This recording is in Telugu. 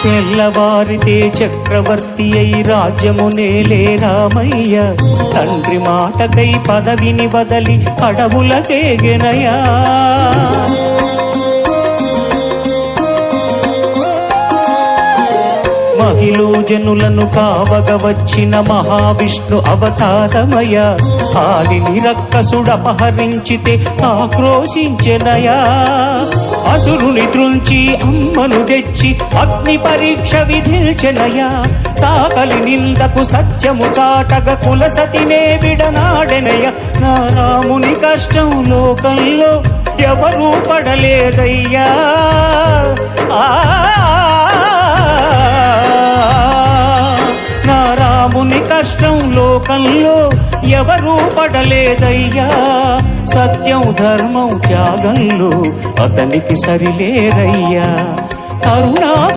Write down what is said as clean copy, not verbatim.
తెల్లవారితే చక్రవర్తి అయి రాజ్యము నేలే రామయ్య. తండ్రి మాటకై పదవిని వదలి అడవులకేగెనయా. మహిళ జనులను కావగ వచ్చిన మహావిష్ణు అవతారమయ. ఆలిని రక్కసుడపహరించితే ఆక్రోశించెనయా. అసురుని త్రుంచి అమ్మను తెచ్చి అగ్ని పరీక్ష విధించెనయా. సాకలి నిందకు సత్యము చాటగ కులసతినే విడనాడెనయ. నా రాముని కష్టం లోకంలో ఎవరూ పడలేదయ్యా. నా రాముని కష్టం లోకంలో ఎవరూ పడలేదయ్యా. సత్యం ధర్మం త్యాగంలో అతనికి సరిలేరయ్యా. కరుణా